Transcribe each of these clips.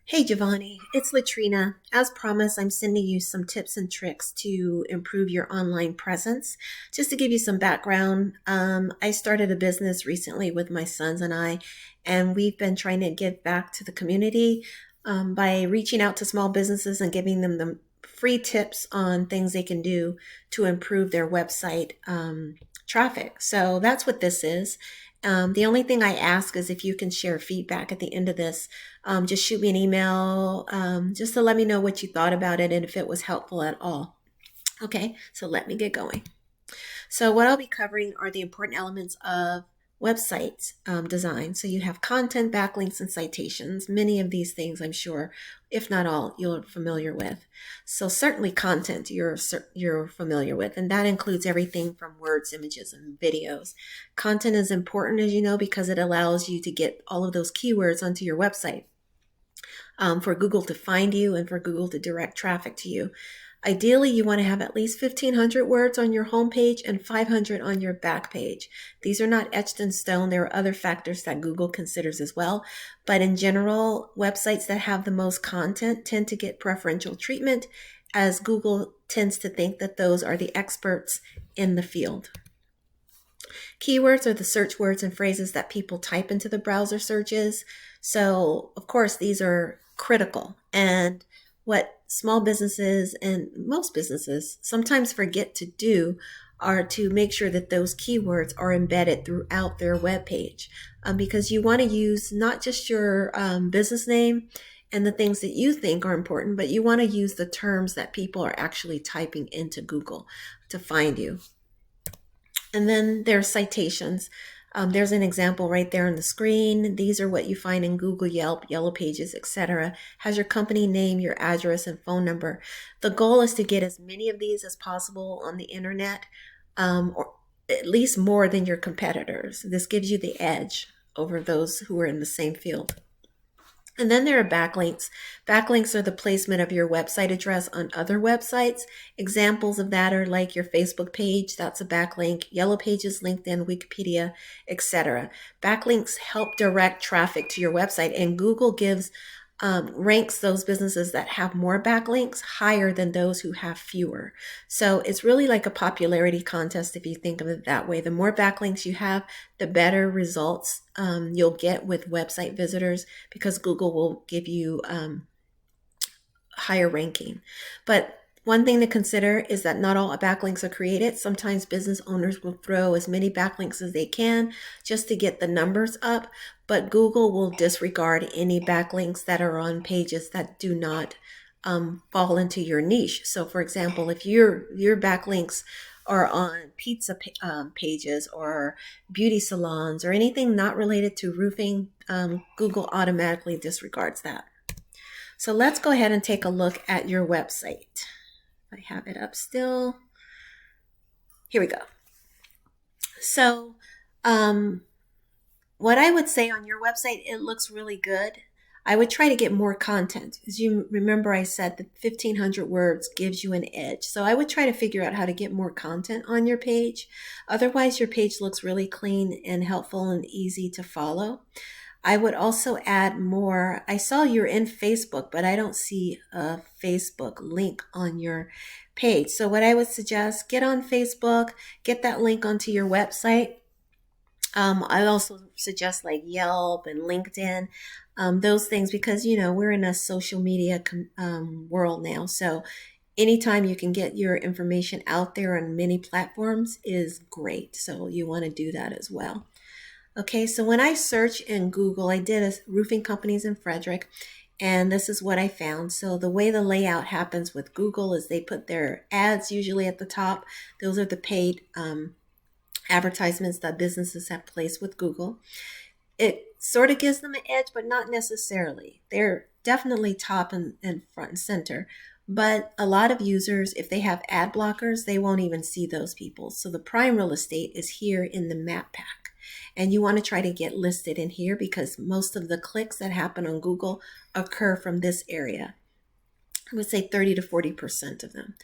Hey Giovanni, it's Latrina. As promised, I'm sending you some tips and tricks to improve your online presence. Just to give you some background, I started a business recently with my sons and I, and we've been trying to give back to the community by reaching out to small businesses and giving them the free tips on things they can do to improve their website traffic. So that's what this is. The only thing I ask is if you can share feedback at the end of this. Just shoot me an email just to let me know what you thought about it and if it was helpful at all. Okay, so let me get going. So what I'll be covering are the important elements of website design. So you have content, backlinks, and citations. Many of these things, I'm sure, if not all, you're familiar with. So certainly content you're familiar with, and that includes everything from words, images, and videos. Content is important, as you know, because it allows you to get all of those keywords onto your website for Google to find you and for Google to direct traffic to you. Ideally, you want to have at least 1,500 words on your homepage and 500 on your back page. These are not etched in stone. There are other factors that Google considers as well. But in general, websites that have the most content tend to get preferential treatment, as Google tends to think that those are the experts in the field. Keywords are the search words and phrases that people type into the browser searches. So, of course, these are critical. And what small businesses and most businesses sometimes forget to do are to make sure that those keywords are embedded throughout their web page, because you want to use not just your business name and the things that you think are important, but you want to use the terms that people are actually typing into Google to find you. And then there's citations. There's an example right there on the screen. These are what you find in Google, Yelp, Yellow Pages, etc. Has your company name, your address, and phone number. The goal is to get as many of these as possible on the internet, or at least more than your competitors. This gives you the edge over those who are in the same field. And then there are backlinks. Backlinks are the placement of your website address on other websites. Examples of that are like your Facebook page, that's a backlink, Yellow Pages, LinkedIn, Wikipedia, etc. Backlinks help direct traffic to your website, and Google ranks those businesses that have more backlinks higher than those who have fewer. So it's really like a popularity contest if you think of it that way. The more backlinks you have, the better results you'll get with website visitors, because Google will give you higher ranking. But one thing to consider is that not all backlinks are created. Sometimes business owners will throw as many backlinks as they can just to get the numbers up, but Google will disregard any backlinks that are on pages that do not fall into your niche. So for example, if your backlinks are on pizza pages or beauty salons or anything not related to roofing, Google automatically disregards that. So let's go ahead and take a look at your website. I have it up still. Here we go. So what I would say on your website, it looks really good. I would try to get more content. As you remember, I said that 1,500 words gives you an edge. So I would try to figure out how to get more content on your page. Otherwise, your page looks really clean and helpful and easy to follow. I would also add more. I saw you're in Facebook, but I don't see a Facebook link on your page. So what I would suggest, get on Facebook, get that link onto your website. I also suggest like Yelp and LinkedIn, those things, because, you know, we're in a social media world now. So anytime you can get your information out there on many platforms is great. So you want to do that as well. Okay, so when I search in Google, I did a roofing companies in Frederick, and this is what I found. So the way the layout happens with Google is they put their ads usually at the top. Those are the paid advertisements that businesses have placed with Google. It sort of gives them an edge, but not necessarily. They're definitely top and front and center. But a lot of users, if they have ad blockers, they won't even see those people. So the prime real estate is here in the map pack. And you want to try to get listed in here because most of the clicks that happen on Google occur from this area. I would say 30 to 40% of them.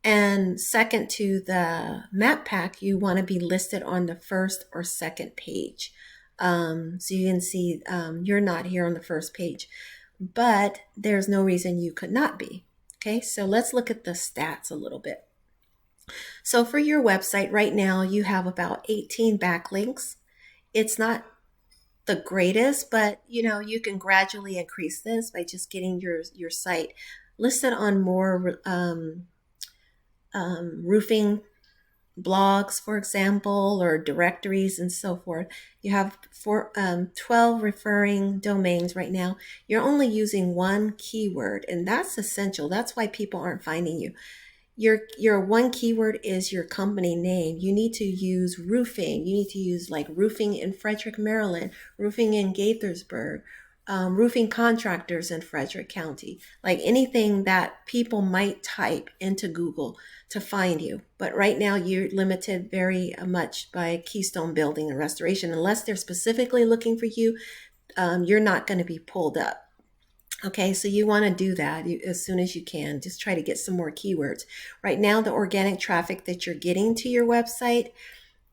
And second to the map pack, you want to be listed on the first or second page. So you can see you're not here on the first page. but there's no reason you could not be. Okay, so let's look at the stats a little bit. So for your website right now, you have about 18 backlinks. It's not the greatest, but you can gradually increase this by just getting your site listed on more roofing blogs, for example, or directories and so forth. You have 12 referring domains right now. You're only using one keyword, and that's essential. That's why people aren't finding you. Your one keyword is your company name. You need to use roofing. You need to use like roofing in Frederick, Maryland, roofing in Gaithersburg, roofing contractors in Frederick County, like anything that people might type into Google to find you. But right now you're limited very much by Keystone Building and Restoration. Unless they're specifically looking for you, you're not going to be pulled up. Okay, so you want to do that as soon as you can. Just try to get some more keywords. Right now, the organic traffic that you're getting to your website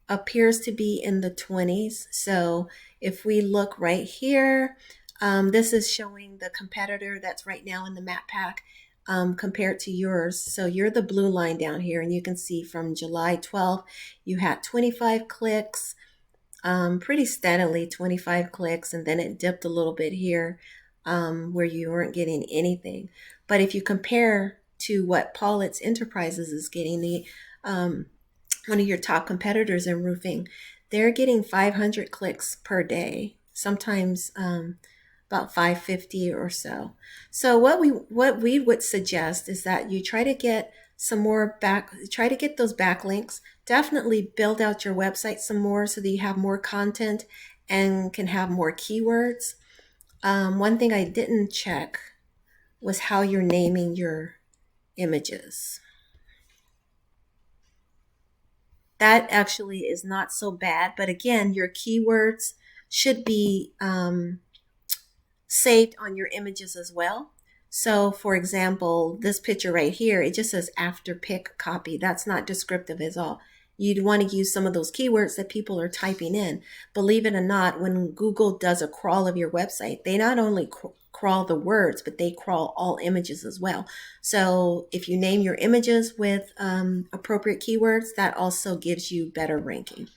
appears to be in the 20s. So if we look right here, this is showing the competitor that's right now in the map pack compared to yours. So you're the blue line down here, and you can see from July 12th, you had 25 clicks, pretty steadily 25 clicks, and then it dipped a little bit here where you weren't getting anything. But if you compare to what Pollitt's Enterprises is getting, the one of your top competitors in roofing, they're getting 500 clicks per day, sometimes about 550 or so. So what we would suggest is that you try to get try to get those backlinks. Definitely build out your website some more so that you have more content and can have more keywords. One thing I didn't check was how you're naming your images. That actually is not so bad, but again, your keywords should be saved on your images as well. So for example, this picture right here, it just says after pick copy. That's not descriptive at all. You'd want to use some of those keywords that people are typing in. Believe it or not, when Google does a crawl of your website, they not only crawl the words, but they crawl all images as well. So if you name your images with appropriate keywords, that also gives you better ranking.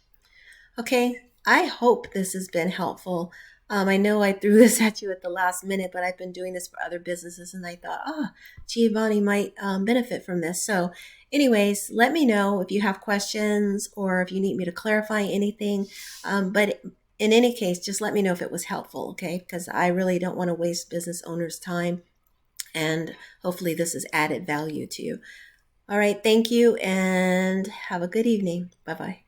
Okay, I hope this has been helpful. I know I threw this at you at the last minute, but I've been doing this for other businesses, and I thought, Giovanni might benefit from this. So anyways, let me know if you have questions or if you need me to clarify anything. But in any case, just let me know if it was helpful, okay? Because I really don't want to waste business owners' time, and hopefully this has added value to you. All right, thank you, and have a good evening. Bye-bye.